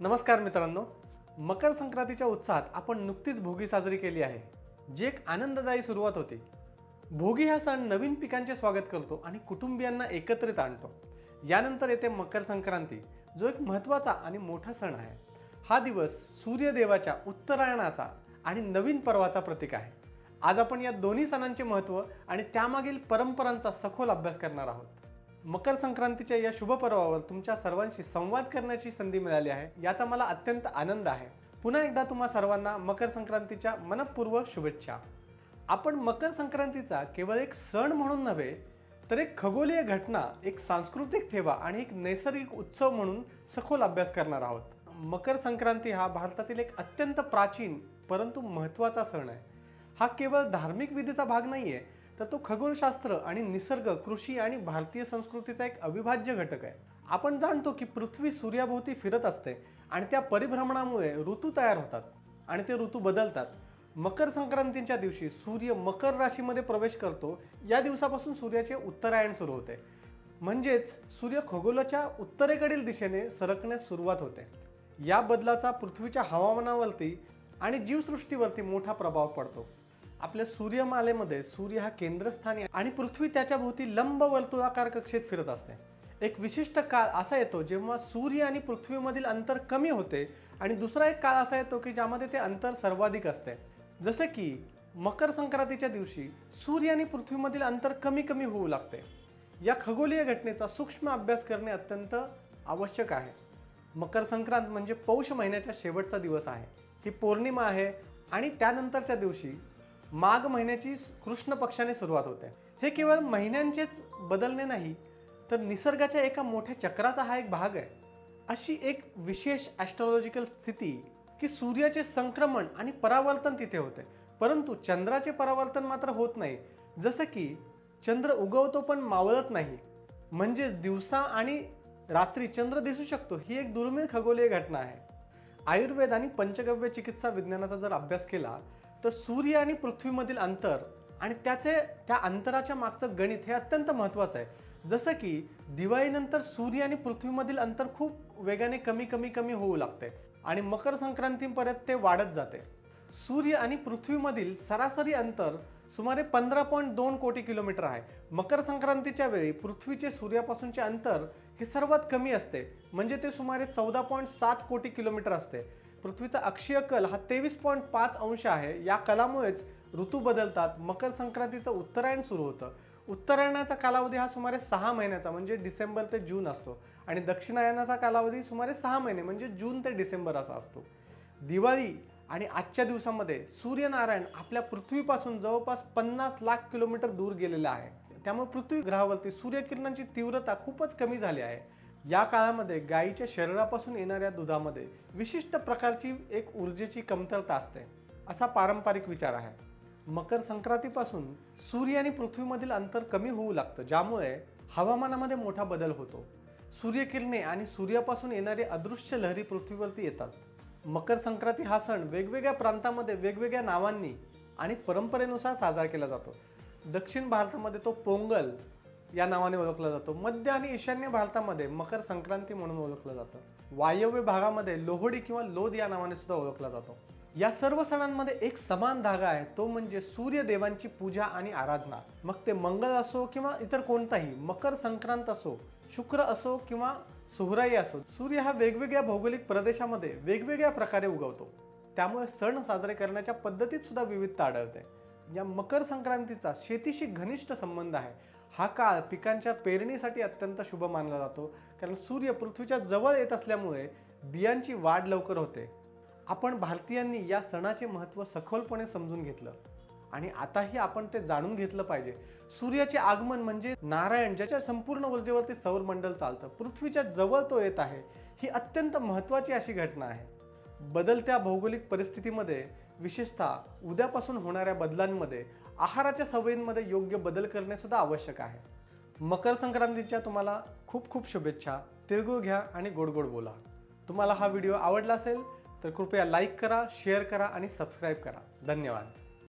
नमस्कार मित्रांनो, मकर संक्रांतीच्या उत्साहात आपण नुकतीच भोगी साजरी केली आहे, जी एक आनंददायी सुरुवात होती। भोगी हा सण नवीन पिकांचे स्वागत करतो आणि कुटुंबियांना एकत्रित आणतो। यानंतर येते मकर संक्रांती, जो एक महत्त्वाचा आणि मोठा सण आहे। हा दिवस सूर्यदेवाच्या उत्तरायणाचा आणि नवीन पर्वाचा प्रतीक आहे। आज आपण या दोन्ही सणांचे महत्त्व आणि त्यामागील परंपरांचा सखोल अभ्यास करणार आहोत। मकर संक्रांतीच्या या शुभ पर्वावर तुमच्या सर्वांशी संवाद करण्याची संधी मिळाली आहे, याचा मला अत्यंत आनंद आहे। पुन्हा एकदा तुम्हा सर्वांना मकर संक्रांतीच्या मनपूर्वक शुभेच्छा। आपण मकर संक्रांतीचा केवळ एक सण म्हणून नव्हे, तर एक खगोलीय घटना, एक सांस्कृतिक ठेवा आणि एक नैसर्गिक उत्सव म्हणून सखोल अभ्यास करणार आहोत। मकर संक्रांती हा भारतातील एक अत्यंत प्राचीन परंतु महत्त्वाचा सण आहे। हा केवळ धार्मिक विधीचा भाग नाहीये, तर तो खगोलशास्त्र आणि निसर्ग, कृषी आणि भारतीय संस्कृतीचा एक अविभाज्य घटक आहे। आपण जाणतो की पृथ्वी सूर्याभोवती फिरत असते आणि त्या परिभ्रमणामुळे ऋतू तयार होतात आणि ते ऋतू बदलतात। मकर संक्रांतीच्या दिवशी सूर्य मकर राशीमध्ये प्रवेश करतो। या दिवसापासून सूर्याचे उत्तरायण सुरू होते, म्हणजेच सूर्य खगोलाच्या उत्तरेकडील दिशेने सरकण्यास सुरुवात होते। या बदलाचा पृथ्वीच्या हवामानावरती आणि जीवसृष्टीवरती मोठा प्रभाव पडतो। आपल्या सूर्यमालेमध्ये सूर्य हा केंद्रस्थानी आणि पृथ्वी त्याच्या भोवती लंब वर्तुळाकार कक्षेत फिरत असते। एक विशिष्ट काळ असा येतो जेव्हा सूर्य आणि पृथ्वीमधील अंतर कमी होते आणि दुसरा एक काळ असा येतो की ज्यामध्ये ते अंतर सर्वाधिक असते। जसे की मकर संक्रांतीच्या दिवशी सूर्य आणि पृथ्वीमधील अंतर कमी कमी होऊ लागते। या खगोलीय घटनेचा सूक्ष्म अभ्यास करणे अत्यंत आवश्यक आहे। मकर संक्रांत म्हणजे पौष महिन्याचा शेवटचा दिवस आहे। ही पौर्णिमा आहे आणि त्यानंतरच्या दिवशी माघ महिन्याची कृष्ण पक्षाने सुरुवात होते। हे केवळ महिन्यांचेच बदलणे नाही, तर निसर्गाच्या एका मोठ्या चक्राचा हा एक भाग आहे। अशी एक विशेष ॲस्ट्रोलॉजिकल स्थिती की सूर्याचे संक्रमण आणि परावर्तन तिथे होते, परंतु चंद्राचे परावर्तन मात्र होत नाही। जसे की चंद्र उगवतो पण मावळत नाही, म्हणजे दिवसा आणि रात्री चंद्र दिसू शकतो। ही एक दुर्मिळ खगोलीय घटना आहे। आयुर्वेद आणि पंचगव्य चिकित्सा विज्ञानाचा जर अभ्यास केला तर सूर्य आणि पृथ्वीमधील अंतर आणि त्या अंतराच्या मागचं गणित हे अत्यंत महत्त्वाचं आहे। जसं की दिवाळीनंतर सूर्य आणि पृथ्वीमधील अंतर खूप वेगाने कमी होऊ लागते आणि मकर संक्रांतीपर्यंत ते वाढत जाते। सूर्य आणि पृथ्वीमधील सरासरी अंतर सुमारे 15.2 कोटी किलोमीटर आहे। मकर संक्रांतीच्या वेळी पृथ्वीचे सूर्यापासूनचे अंतर हे सर्वात कमी असते, म्हणजे ते सुमारे 14.7 कोटी किलोमीटर असते। पृथ्वीचा अक्षीय कल हा 23.5 अंश आहे। या कलामुळेच ऋतू बदलतात। मकर संक्रांतीचं उत्तरायण सुरू होतं। उत्तरायणाचा कालावधी हा सुमारे 6 महिन्याचा, म्हणजे डिसेंबर ते जून असतो आणि दक्षिणायनाचा कालावधी सुमारे 6 महिने, म्हणजे जून ते डिसेंबर असा असतो। दिवाळी आणि आजच्या दिवसामध्ये सूर्यनारायण आपल्या पृथ्वीपासून जवळपास 50 लाख किलोमीटर दूर गेलेला आहे। त्यामुळे पृथ्वी ग्रहावरती सूर्यकिरणांची तीव्रता खूपच कमी झाली आहे। या काळामध्ये गायीच्या शरीरापासून येणाऱ्या दुधामध्ये विशिष्ट प्रकारची एक ऊर्जेची कमतरता असते, असा पारंपरिक विचार आहे। मकर संक्रांतीपासून सूर्य आणि पृथ्वीमधील अंतर कमी होऊ लागतं, ज्यामुळे हवामानामध्ये मोठा बदल होतो। सूर्यकिरणे आणि सूर्यापासून येणारे अदृश्य लहरी पृथ्वीवरती येतात। मकर संक्रांती हा सण वेगवेगळ्या प्रांतांमध्ये वेगवेगळ्या नावांनी आणि परंपरेनुसार साजरा केला जातो। दक्षिण भारतामध्ये तो पोंगल या नावाने ओळखला जातो। मध्य आणि ईशान्य भारतामध्ये मकर संक्रांती म्हणून ओळखलं जातं। वायव्य भागामध्ये लोहडी किंवा लोद या नावाने सुद्धा ओळखला जातो। या सर्व सणांमध्ये एक समान धागा आहे, तो म्हणजे सूर्यदेवांची पूजा आणि आराधना। मग ते मंगळ असो किंवा इतर कोणताही, मकर संक्रांत असो, शुक्र असो किंवा सुहराई असो, सूर्य हा वेगवेगळ्या भौगोलिक प्रदेशामध्ये वेगवेगळ्या प्रकारे उगवतो। त्यामुळे सण साजरे करण्याच्या पद्धतीत सुद्धा विविधता आढळते। या मकर संक्रांतीचा शेतीशी घनिष्ठ संबंध आहे। हा काळ पिकांच्या पेरणीसाठी अत्यंत शुभ मानला जातो, कारण सूर्य पृथ्वीच्या जवळ येत असल्यामुळे बियांची वाढ लवकर होते। आपण भारतीयांनी या सणाचे महत्त्व सखोलपणे समजून घेतलं आणि आताही आपण ते जाणून घेतलं पाहिजे। सूर्याचे आगमन म्हणजे नारायण, ज्याच्या संपूर्ण ऊर्जेवरती सौरमंडल चालतं, पृथ्वीच्या जवळ तो येत आहे। ही अत्यंत महत्त्वाची अशी घटना आहे। बदलत्या भौगोलिक परिस्थितीमध्ये, विशेषतः उद्यापासून होणाऱ्या बदलांमध्ये, आहाराच्या सवयींमध्ये योग्य बदल करणे सुद्धा आवश्यक आहे। मकर संक्रांतीच्या तुम्हाला खूप खूप शुभेच्छा। तिळगुळ घ्या आणि गोड गोड बोला। तुम्हाला हा व्हिडिओ आवडला असेल तर कृपया लाईक करा, शेअर करा आणि सबस्क्राईब करा। धन्यवाद।